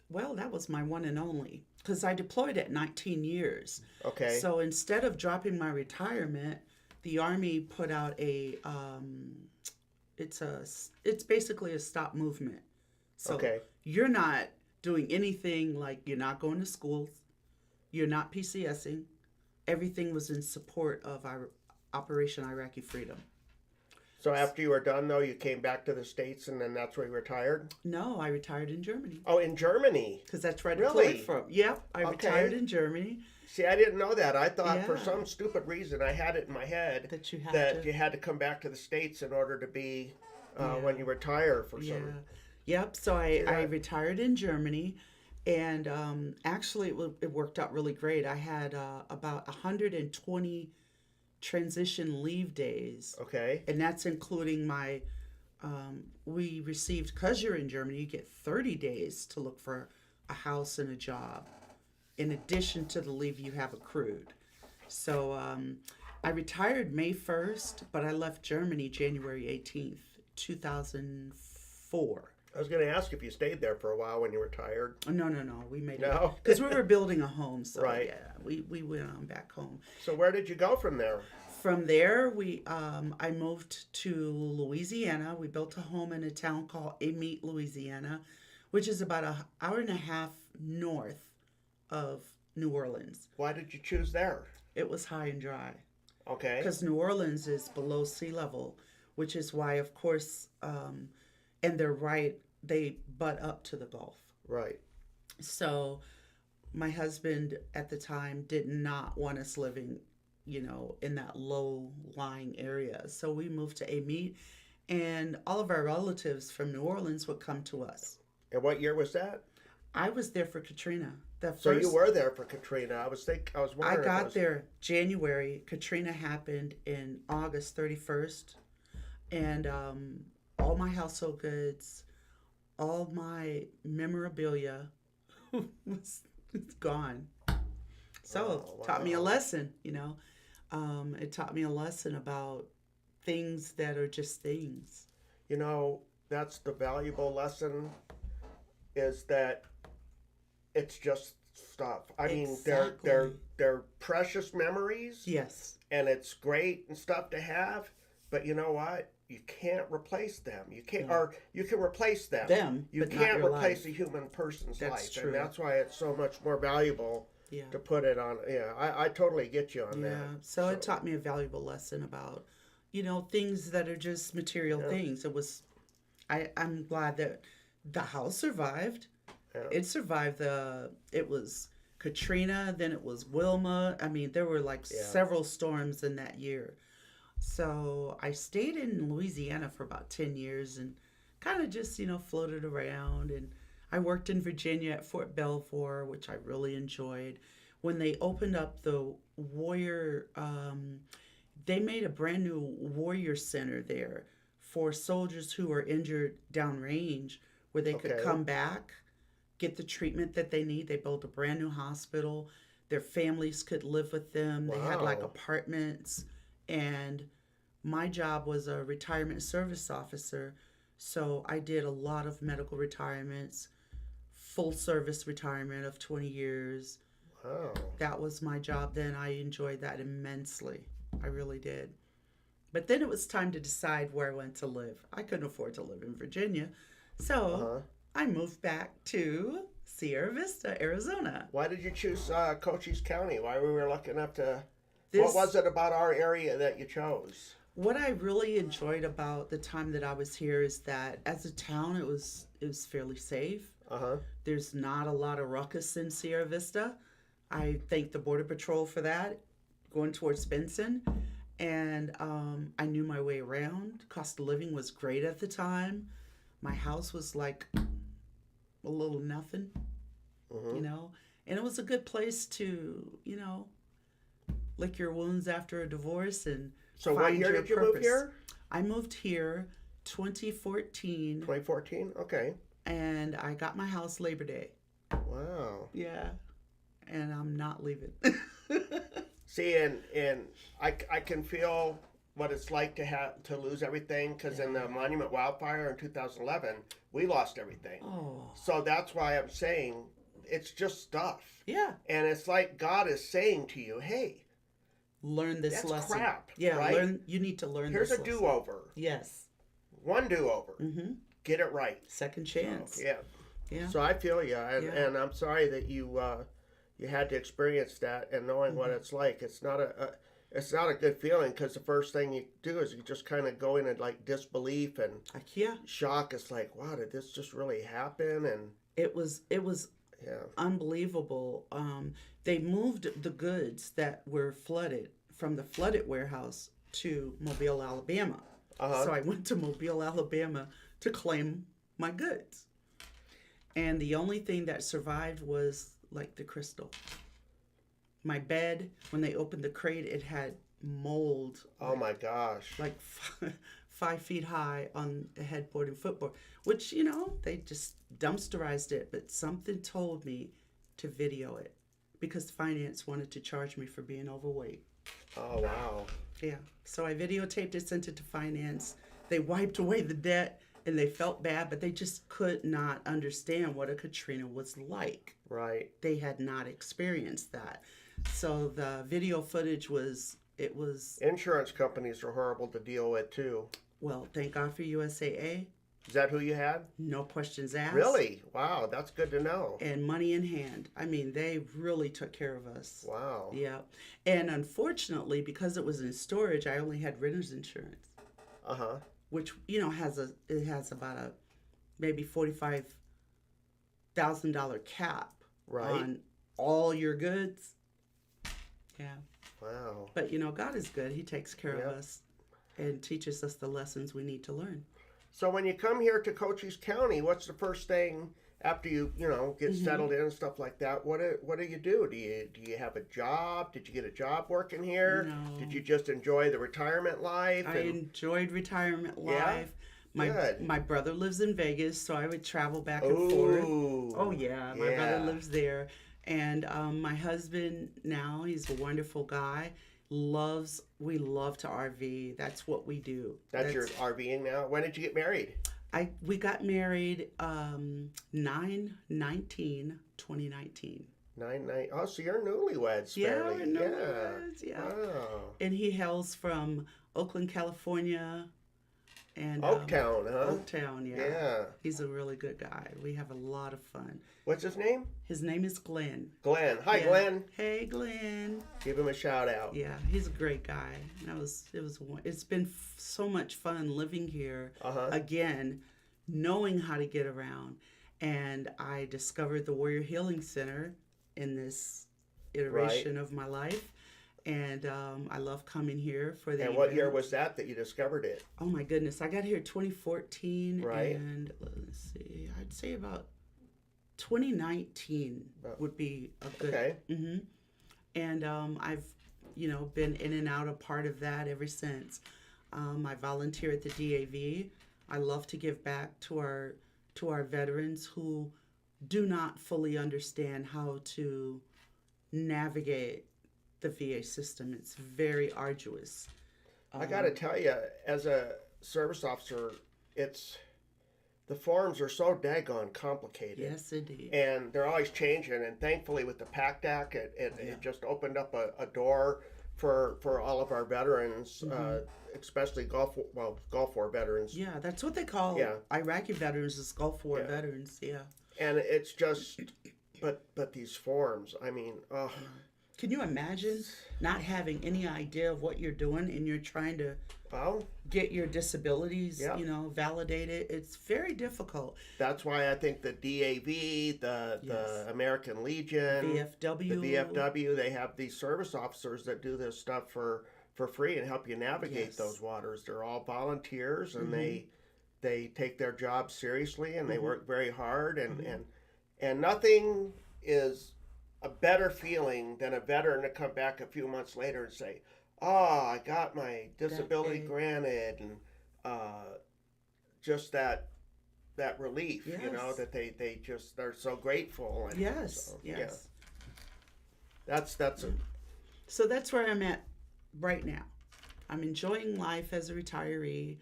Well, that was my one and only because I deployed at 19 years. Okay. So instead of dropping my retirement, the Army put out it's basically a stop movement. So Okay. you're not doing anything, like you're not going to schools, you're not PCSing. Everything was in support of our Operation Iraqi Freedom. So after you were done, though, you came back to the States, and then that's where you retired? No, I retired in Germany Oh, in Germany. because that's where I Really? deployed from. Yep, I Okay. retired in Germany. See, I didn't know that. I thought for Yeah. some stupid reason, I had it in my head That you have that to. you had to come back to the States in order to be Yeah. when you retire for Yeah. some. Yep. So I Yeah. retired in Germany, and actually it worked out really great. I had about 120 transition leave days, Okay. and that's including my. We received, because you're in Germany, you get 30 days to look for a house and a job, in addition to the leave you have accrued. So I retired May 1st, but I left Germany January 18th, 2004. I was going to ask if you stayed there for a while when you retired. No. We made it. No? Because we were building a home. So, Right. yeah, we went on back home. So where did you go from there? From there, I moved to Louisiana. We built a home in a town called Amite, Louisiana, which is about an hour and a half north of New Orleans. Why did you choose there? It was high and dry. Okay. Because New Orleans is below sea level, which is why, of course, and they butt up to the Gulf. Right. So my husband at the time did not want us living in that low-lying area. So we moved to Amite, and all of our relatives from New Orleans would come to us. And what year was that? I was there for Katrina. So you were there for Katrina. I was I wondering. got there January. Katrina happened in August 31st, and all my household goods, all my memorabilia was gone. So it taught me a lesson, It taught me a lesson about things that are just things. That's the valuable lesson, is that it's just stuff. I mean, they're precious memories. Yes. And it's great and stuff to have, but you know what? You can't replace them. You can't, or you can replace them. You can't replace a human person's life, true. and that's why it's so much more valuable to put it on. Yeah, I totally get you on that. So it taught me a valuable lesson about, things that are just material things. It was, I'm glad that the house survived. Yeah. It survived it was Katrina, then it was Wilma. I mean, there were several storms in that year. So I stayed in Louisiana for about 10 years and kind of just, floated around. And I worked in Virginia at Fort Belvoir, which I really enjoyed. When they opened up the Warrior, they made a brand new Warrior Center there for soldiers who were injured downrange, where they could come back, get the treatment that they need. They built a brand new hospital. Their families could live with them. Wow. They had apartments. And my job was a retirement service officer. So I did a lot of medical retirements, full service retirement of 20 years. Wow. That was my job then. I enjoyed that immensely. I really did. But then it was time to decide where I went to live. I couldn't afford to live in Virginia. So I moved back to Sierra Vista, Arizona. Why did you choose Cochise County? Why were we looking up to... What was it about our area that you chose? What I really enjoyed about the time that I was here is that as a town, it was fairly safe. There's not a lot of ruckus in Sierra Vista. I thank the Border Patrol for that, going towards Benson. And I knew my way around. Cost of living was great at the time. My house was like a little nothing, And it was a good place to, lick your wounds after a divorce and so what year did you move here? I moved here 2014. 2014? Okay. And I got my house Labor Day. Wow. Yeah. And I'm not leaving. See, and I can feel what it's like to lose everything, because in the Monument wildfire in 2011, we lost everything. Oh. So that's why I'm saying it's just stuff. Yeah. And it's like God is saying to you, hey, learn this lesson. That's crap. Yeah, right? You need to learn Here's this a lesson. do-over. Yes. One do-over. Mm-hmm. Get it right. Second chance. So, yeah. So I feel you, and I'm sorry that you had to experience that, and knowing what it's like. It's not a good feeling, because the first thing you do is you just kind of go in disbelief and shock. It's like, wow, did this just really happen? And it was unbelievable. They moved the goods that were flooded from the flooded warehouse to Mobile, Alabama. So I went to Mobile, Alabama to claim my goods. And the only thing that survived was the crystal. My bed, when they opened the crate, it had mold. Oh my gosh. 5 feet high on the headboard and footboard, which, they just dumpsterized it. But something told me to video it because finance wanted to charge me for being overweight. Oh, wow. Yeah. So I videotaped it, sent it to finance. They wiped away the debt and they felt bad, but they just could not understand what a Katrina was like. Right. They had not experienced that. So the video footage was... Insurance companies are horrible to deal with, too. Well, thank God for USAA. Is that who you had? No questions asked. Really? Wow, that's good to know. And money in hand. I mean, they really took care of us. Wow. Yeah. And unfortunately, because it was in storage, I only had renter's insurance. Which, has about a maybe $45,000 cap on all your goods. Yeah. Wow. But God is good. He takes care of Yep. us and teaches us the lessons we need to learn. So when you come here to Cochise County, what's the first thing after you get settled in and stuff like that? What do you do? Do you have a job? Did you get a job working here? No. Did you just enjoy the retirement life? I enjoyed retirement life. Good. My brother lives in Vegas, so I would travel back and forth. Ooh. Oh yeah, my brother lives there, and my husband now, he's a wonderful guy. We love to RV. That's what we do. That's your RVing now. When did you get married? We got married 9/19/2019. 9/9. Oh, so you're newlyweds. Fairly. We're newlyweds, yeah. Wow. And he hails from Oakland, California. And Oaktown, huh? Oaktown, yeah. Yeah. He's a really good guy. We have a lot of fun. What's his name? His name is Glenn. Glenn. Hi, Yeah. Glenn. Hey, Glenn. Give him a shout out. Yeah, he's a great guy. It's been so much fun living here again, knowing how to get around. And I discovered the Warrior Healing Center in this iteration of my life. And I love coming here for the And what year events. was that you discovered it? Oh my goodness, I got here 2014, Right. and let's see, I'd say about 2019 would be a good. Okay. And I've, been in and out a part of that ever since. I volunteer at the DAV. I love to give back to our veterans who do not fully understand how to navigate the VA system. It's very arduous. I got to tell you, as a service officer, the forms are so daggone complicated. Yes, indeed. And they're always changing. And thankfully, with the PACT Act, it just opened up a door for all of our veterans, especially Gulf War veterans. Yeah, that's what they call Iraqi veterans, is Gulf War veterans. Yeah. And it's just, but these forms, I mean, oh. Can you imagine not having any idea of what you're doing and you're trying to get your disabilities, validated? It's very difficult. That's why I think the DAV, the American Legion, VFW, the VFW, they have these service officers that do this stuff for free and help you navigate those waters. They're all volunteers, and they take their job seriously, and they work very hard, and nothing is a better feeling than a veteran to come back a few months later and say, I got my disability granted, and just that relief, that they're so grateful. And yes. That's So that's where I'm at right now. I'm enjoying life as a retiree.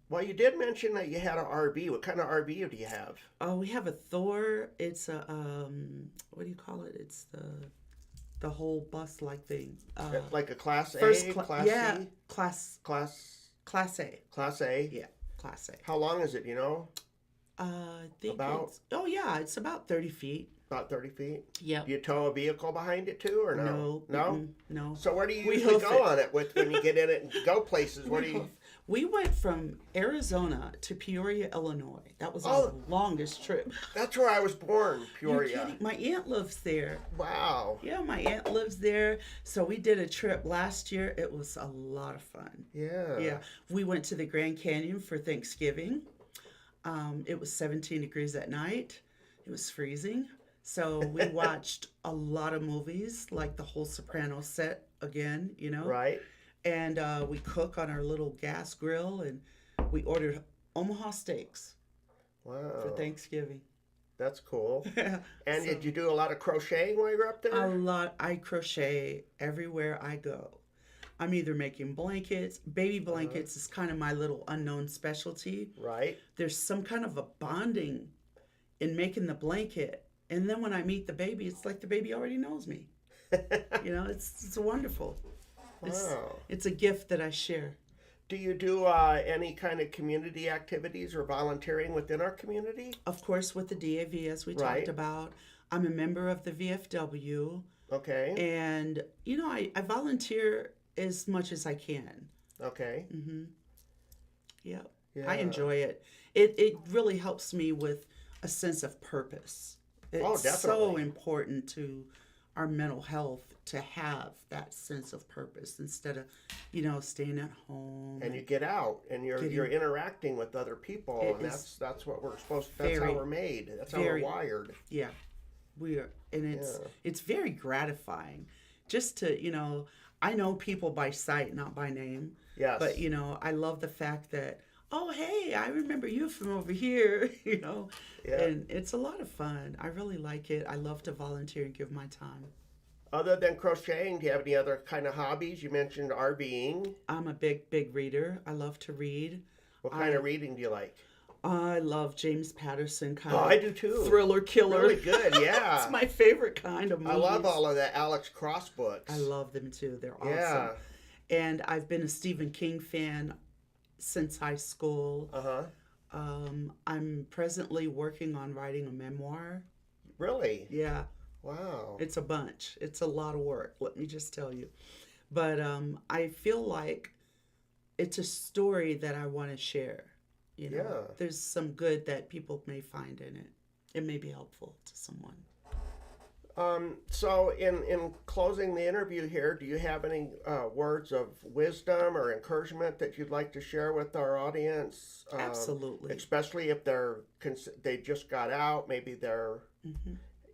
Well, you did mention that you had an RV. What kind of RV do you have? Oh, we have a Thor. It's a what do you call it? It's the whole bus-like thing. Like a Class A, Class C? Class A. Class A? Yeah, Class A. How long is it, you know? I think About? it's about 30 feet. About 30 feet? Yeah. Do you tow a vehicle behind it too, or no? No? No. So where do you usually go on it when you get in it and go places? We went from Arizona to Peoria, Illinois. That was our longest trip. That's where I was born, Peoria. You're kidding? My aunt lives there. Wow. Yeah, my aunt lives there. So we did a trip last year. It was a lot of fun. Yeah. Yeah. We went to the Grand Canyon for Thanksgiving. It was 17 degrees at night. It was freezing. So we watched a lot of movies, like the whole Sopranos set again, Right. And we cook on our little gas grill, and we ordered Omaha steaks for Thanksgiving. That's cool. And did you do a lot of crocheting while you were up there? A lot. I crochet everywhere I go. I'm either making blankets. Baby blankets is kind of my little unknown specialty. Right. There's some kind of a bonding in making the blanket. And then when I meet the baby, it's like the baby already knows me. It's wonderful. Wow. It's a gift that I share. Do you do any kind of community activities or volunteering within our community? Of course, with the DAV, as we talked about. I'm a member of the VFW. Okay. And, I volunteer as much as I can. Okay. Mm-hmm. Yeah. Yeah. I enjoy it. It really helps me with a sense of purpose. It's definitely. so important to our mental health to have that sense of purpose instead of, staying at home. And you get out and you're interacting with other people, and that's what we're supposed to, that's how we're made. That's how we're wired. Yeah. We are, and it's very gratifying just to, I know people by sight, not by name. Yes. But, I love the fact that, oh, hey, I remember you from over here, Yeah. And it's a lot of fun. I really like it. I love to volunteer and give my time. Other than crocheting, do you have any other kind of hobbies? You mentioned RVing. I'm a big reader. I love to read. What kind of reading do you like? I love James Patterson kind of. Oh, I do too. Thriller killer. Really good, yeah. It's my favorite kind of movies. I love all of the Alex Cross books. I love them too. They're awesome. Yeah. And I've been a Stephen King fan since high school. I'm presently working on writing a memoir. Really? Yeah. Wow. It's a bunch. It's a lot of work, let me just tell you. But I feel like it's a story that I want to share. Yeah. There's some good that people may find in it. It may be helpful to someone. So in closing the interview here, do you have any words of wisdom or encouragement that you'd like to share with our audience? Absolutely. Especially if they just got out, maybe they're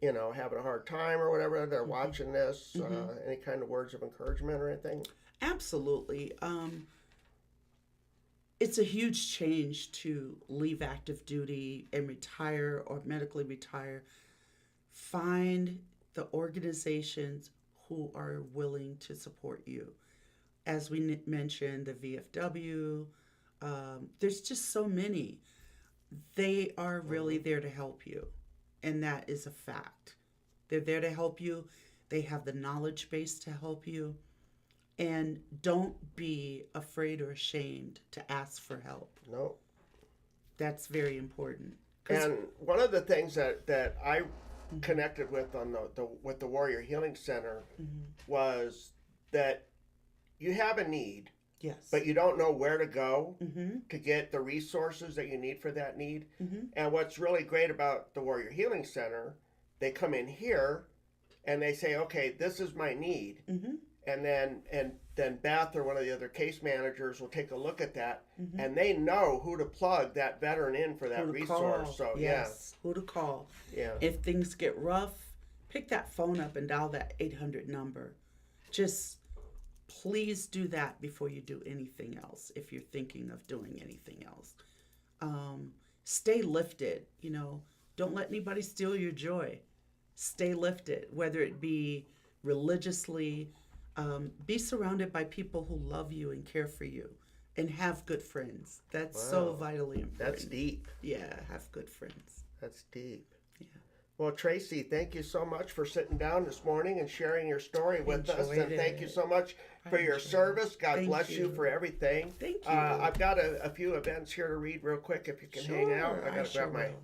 having a hard time or whatever, they're watching this. Any kind of words of encouragement or anything? Absolutely. It's a huge change to leave active duty and retire or medically retire. Find the organizations who are willing to support you. As we mentioned, the VFW, there's just so many. They are really there to help you, and that is a fact. They're there to help you. They have the knowledge base to help you. And don't be afraid or ashamed to ask for help. No. That's very important. And one of the things that I connected with on with the Warrior Healing Center was that you have a need, yes, but you don't know where to go to get the resources that you need for that need. And what's really great about the Warrior Healing Center, they come in here and they say, okay, this is my need. And then Beth or one of the other case managers will take a look at that, and they know who to plug that veteran in for that resource. Call. So yes, who to call. Yeah. If things get rough, pick that phone up and dial that 800 number. Just please do that before you do anything else. If you're thinking of doing anything else, stay lifted. Don't let anybody steal your joy. Stay lifted, whether it be religiously. Be surrounded by people who love you and care for you, and have good friends. That's so vitally important. That's deep. Yeah, have good friends. That's deep. Yeah. Well, Tracy, thank you so much for sitting down this morning and sharing your story with us. And thank you so much for your service. God bless you for everything. Thank you. I've got a few events here to read real quick if you can hang out. I got to grab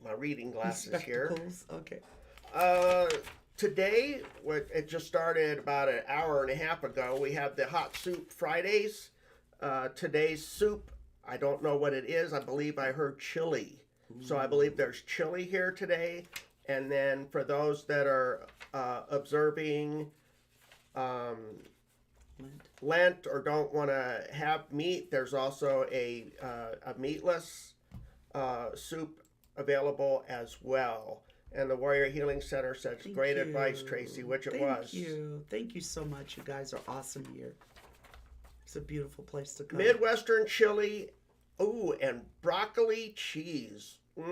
my reading glasses here. Okay. Today, it just started about an hour and a half ago. We have the Hot Soup Fridays. Today's soup, I don't know what it is. I believe I heard chili. So I believe there's chili here today. And then for those that are observing Lent or don't want to have meat, there's also a meatless soup available as well. And the Warrior Healing Center says great advice, Tracy, which it was. Thank you. Thank you so much. You guys are awesome here. It's a beautiful place to come. Midwestern chili, and broccoli cheese. That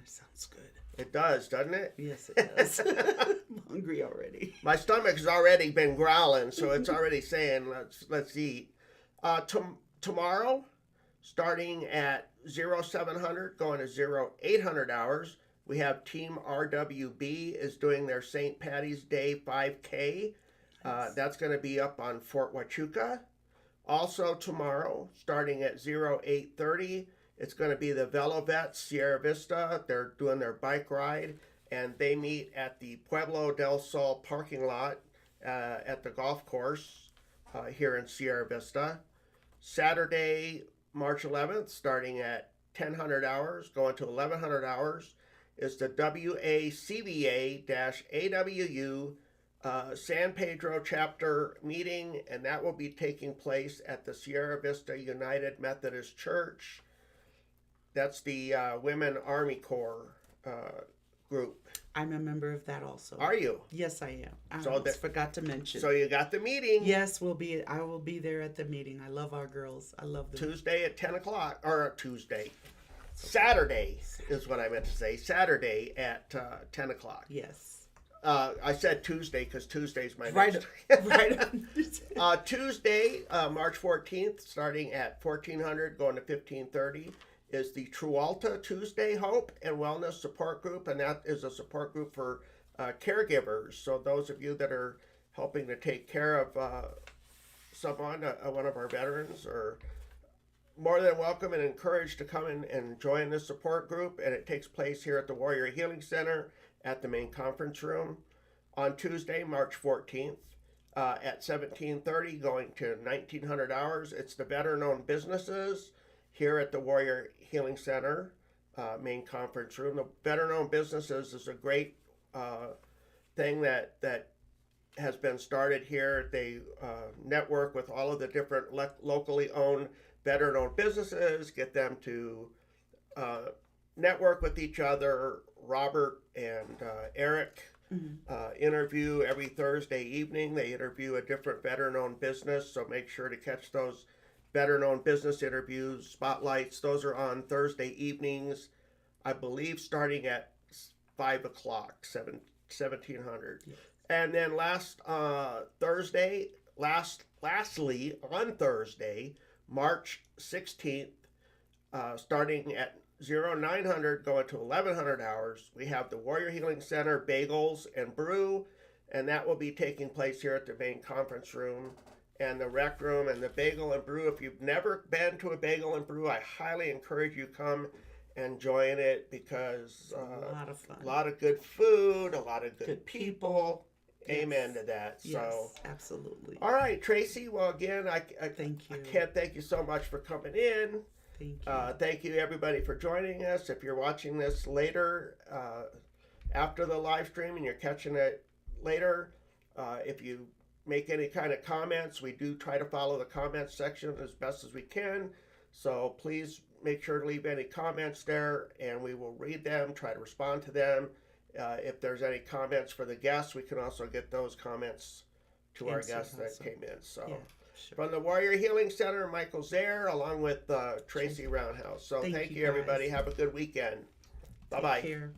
sounds good. It does, doesn't it? Yes, it does. I'm hungry already. My stomach's already been growling, so it's already saying, let's eat. Tomorrow, starting at 0700, going to 0800 hours, we have Team RWB is doing their St. Patty's Day 5K. Nice. That's going to be up on Fort Huachuca. Also tomorrow, starting at 0830, it's going to be the Velovets Sierra Vista. They're doing their bike ride, and they meet at the Pueblo del Sol parking lot at the golf course here in Sierra Vista. Saturday, March 11th, starting at 1000 hours, going to 1100 hours, is the WACBA-AWU San Pedro chapter meeting, and that will be taking place at the Sierra Vista United Methodist Church. That's the Women Army Corps group. I'm a member of that also. Are you? Yes, I am. I So that- forgot to mention. So you got the meeting. Yes, I will be there at the meeting. I love our girls. I love them. Tuesday at 10 o'clock. Or Tuesday. Saturday is what I meant to say. Saturday at 10 o'clock. Yes. I said Tuesday because Tuesday's my Right. next. Right. Tuesday, March 14th, starting at 1400, going to 1530, is the Trualta Tuesday Hope and Wellness Support Group, and that is a support group for caregivers. So those of you that are helping to take care of someone, one of our veterans, are more than welcome and encouraged to come in and join this support group. And it takes place here at the Warrior Healing Center at the main conference room on Tuesday, March 14th. At 1730, going to 1900 hours. It's the veteran-owned businesses here at the Warrior Healing Center main conference room. The veteran-owned businesses is a great thing that has been started here. They network with all of the different locally owned veteran-owned businesses, get them to network with each other. Robert and Eric interview every Thursday evening. They interview a different veteran-owned business, so make sure to catch those veteran-owned business interviews, spotlights. Those are on Thursday evenings, I believe, starting at 5 o'clock, 1700. Yes. And then lastly, on Thursday, March 16th, starting at 0900, going to 1100 hours, we have the Warrior Healing Center Bagels and Brew, and that will be taking place here at the main conference room and the rec room. And the Bagel and Brew, if you've never been to a Bagel and Brew, I highly encourage you come and join it, because a lot of fun. a lot of good food, a lot of good people. people. Amen to that. Yes, So, absolutely. all right, Tracy. Well, again, I Thank you. I can't thank you so much for coming in. Thank you. Thank you, everybody, for joining us. If you're watching this later, after the live stream, and you're catching it later, if you make any kind of comments, we do try to follow the comments section as best as we can. So please make sure to leave any comments there, and we will read them, try to respond to them. If there's any comments for the guests, we can also get those comments to our Answered guests that also. came in. So. Yeah, sure. From the Warrior Healing Center, Michael Zehr, along with Tracy Roundhouse. So thank you, you, everybody. guys. Have a good weekend. Take Bye-bye. care.